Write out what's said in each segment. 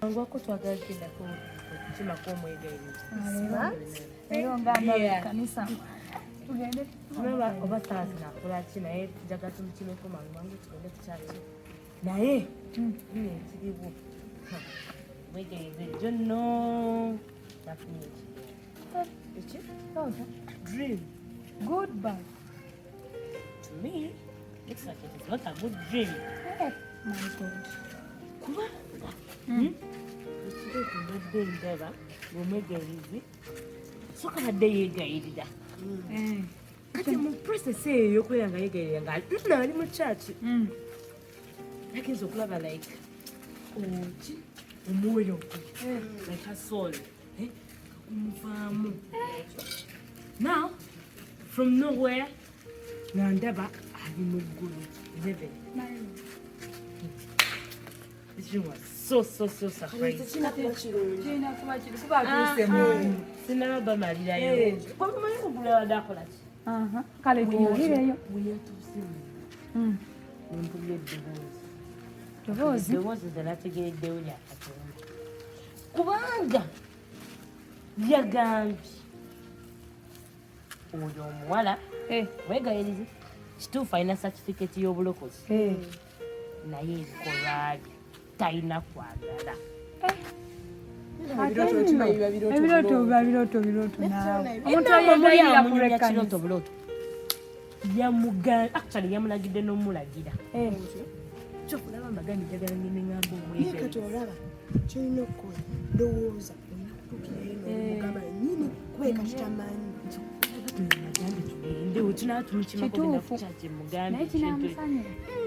Ngwako twagagenda ko kima ko mwegayiriza. Eyo nganda kanisa. Tugende Mama obatazi na kulachi naye tujaga tumukime ko mangu tugende kuchachi. Naye kiribu. Mwegayiriza jonno. Definitely. It's dream. Goodbye. To me, looks like it is not a good dream. My God. Kuba? It's not the day we make a easy. So can a day guide that. Kati mu process yo kwanga yegeranga nali mu church. Yakinzo kulaba like ochi umoyo like her soul. Now, from nowhere, Nandaba had moved good. This dream was so surprising. Sinaba Maria. Yagambye oyo omuwala wegayiriza kituufu alina certificate y'obulokozi naye ebikolwa bye talina kwagala. Ebirooto naawe omuntu ayagala kirooto bulooto yamulagidde n'omulagira kyokulaba mbagani njagala ngende ngamba omwekati olaba kyolina okukola ndowooza mugamba nyini kweka kitamanyi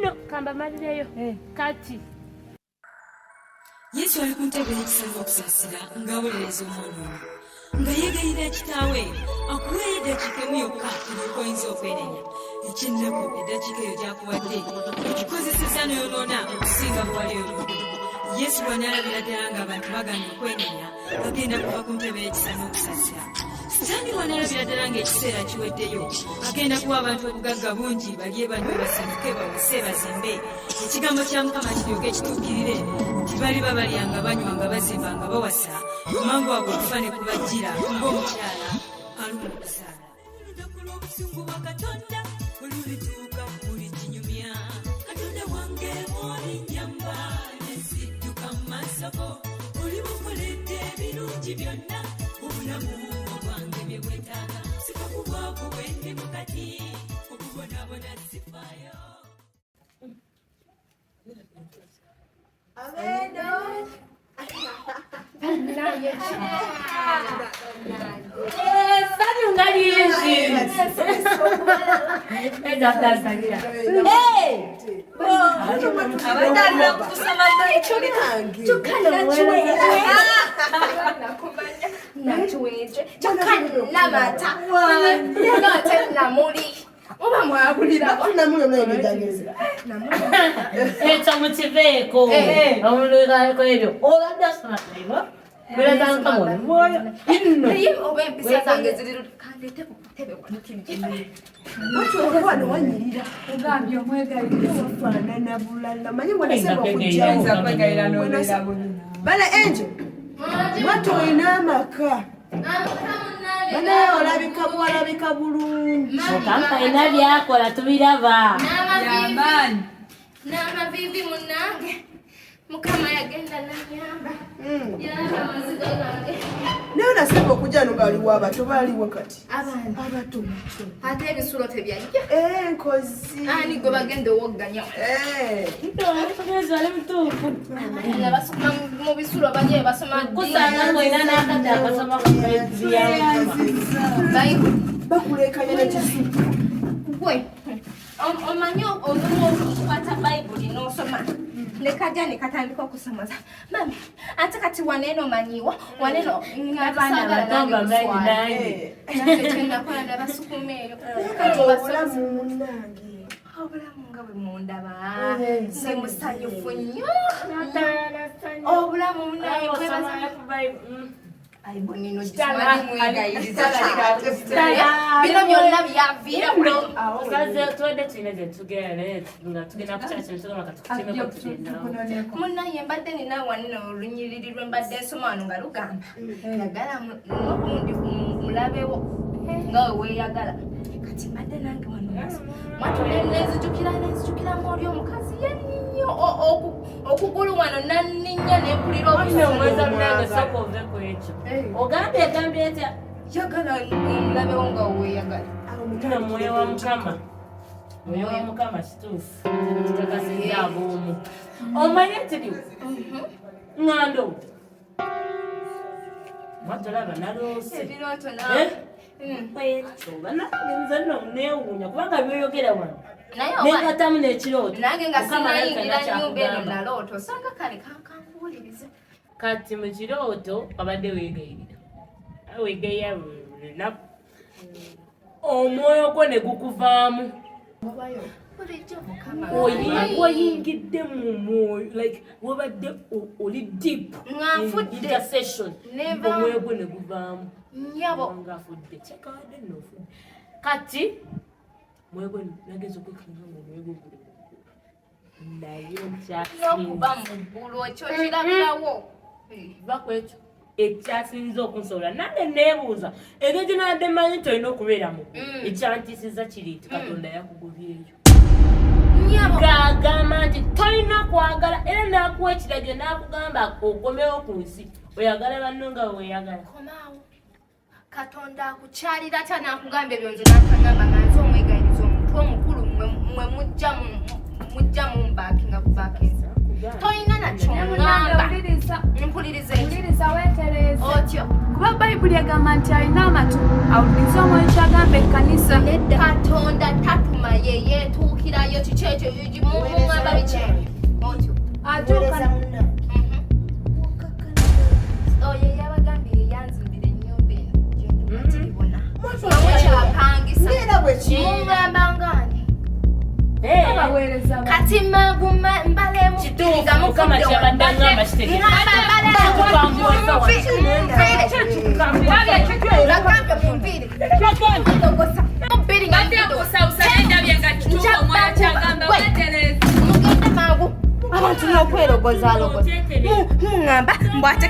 no kamba malireyo kati Yesu ali ku ntebe y'ekisanga okusaasira ng'awolereza omwana ono nga yeegayirira kitaawe akuweeyo eddakiika emu yokka eryokoyinza okwenenya eky'ennaku eddakiika eyo gy'akuwadde ekikozeseza n'oyonoona okusinga bwali olwo. Yesu bw'anaalabira ddala ng'abantu baganya okwenenya agenda kuva ku ntebe y'ekisa n'okusaasira. Sitaani bw'anaalabira ddala ng'ekiseera kiweddeyo agenda kuwa abantu obugagga bungi balye banywe basanyuke bawuse bazimbe ekigambo kya Mukama kiryoke kituukirire nti baliba balya nga banywa nga bazimba nga bawasa amangu ago okufa ne kubajjira ng'omukyala aluma okuzaala. Olunaku lw'obusungu bwa Katonda olulituuka buli kinyumya Katonda wange bw'olinnyamba nezidduka mu maaso go oli bukoledde ebirungi byonna obulamu obwange bye bwetaaga sikakubwako bwe ndi mukati okubonaabona sifaayo. Echa muchiveeko omulugako ebyo oladasana kaiba bera tankamone moyo inno obempisa zange ziri kandi tebe wanukimje wano wanyirira ogambye omwegayirira ofaanana bulala manyi bw'onasema okujjaza kwegayira n'obeera bulina bale enjo mwattu olina amaka banaye olabika bulungi okampa ina byakola tubiraba yamaanyi n'amavivi munange Mukama yagenda nanyamba yalaba amazigo gange naye nasema okujja no ngaaliwo abato baaliwo kati abato ate ebisulo tebyajja nkozi ani gwe bagenda owogganya ali mutuufu basoma mu bisulo bajye basoma kusanga ngoina nakati akasoma bakulekanya nekisuku gwe omanyi olumu okukwata bayibuli n'osoma nekajja nekatandika okusomoza mami ate kati waneno omanyiwa waneno nabatongaendakola nabasukumeeyo obulamu munange obulamu nga bwe mundaba ndi musanyufu nnyo obulamu munange Ai bonino jismani mwegayiriza bino byonna byavira Osaze twende tuineze tugere nga tugenda kuchacha nsoma katukuchime ko tugenda. Munna yembadde nina wanino olunyiriri lwembadde nsoma wano nga lugamba yagala n'obundi mulabewo nga weeyagala kati mbadde nange wano mwatule nenzijukira mwoli omukazi yennyo okugulu wano nanninya nempulira omweza mnange soko oveko ekyo ogambye etya yagala omulabewo nga weeyagala Muna mwoyo wa mukama kituufu tukakasinza ab'omu omanye tiri ngando mwatolaba naloose ebirooto nawe nze nno neewuunya kubanga byoyogera wano nenkatamu n'ekirooto nange nga sinayingira nnyumba eno naloota osanga kale kankankuwulirize kati mu kirooto wabadde weegayirira weegayira lunaku omwoyo gwo ne gukuvaamu oyingidde mu mwoyo like wabadde oli deep intercession omwoyo gwo ne guvaamu ngafudde kyekabadde nofudde kati omwoyo gwo nageza okwekanga nga omwoyo gwo guli naye okuba mu ggulu ekyo kirabirawo bakwekyo ekyasinza okunsobola nange neebuuza engeri gyenabadde mmanyi nti olina okubeera mu ekyantiisiza kiri nti Katonda yakugobyeyo ng'agamba nti tolina kwagala era n'akuwa ekiragiro n'akugamba okomewo ku nsi oyagala banno nga weeyagala komaawo Katonda akukyalira atya n'akugamba ebyo nze n'akagamba nga nze omwegayiriza omuntu omukulu mwe mujja mumbakinga kubakinza toyina nakyongamba mpuliriza weetereze otyo kuba bayibuli egamba nti alina amatu awuliriza omwoyo kyagamba ekkanisa Katonda tatuma ye yeetuukirayo kiki ekyo mungamba biki otyo atuuka oyo yabagambye yeyanzimbira ennyumba eno gyendumatiribona mukyapangisa mungamba ngani kati maguma mbalemu kituufu mukama kyabadde angamba abantu n'okwerogozaalogoza mungamba mbwate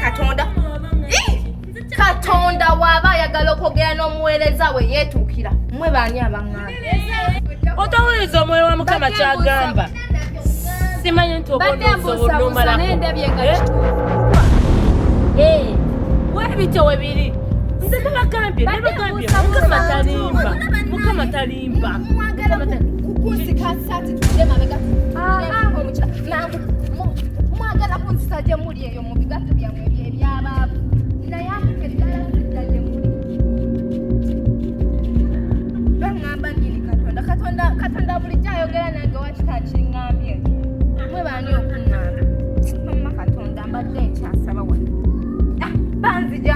Katonda waaba ayagala okwogera n'omuweereza we yeetuukira mmwe baani abangamba otawuliriza omwoyo wa mukama kyagamba simanyi nti obonaosobola n'omala webityo webiri nze nebagambye mukama talimba mwagala kunsisa gye muli eyo mu bigato byammwe ebyabaabu naye amukeddala gye muli baŋŋamba nnyini Katonda bulijjo ayogera nange wakitakiŋŋambye mwe baani okuŋŋamba mama Katonda mbadde nkyasaba wano banzija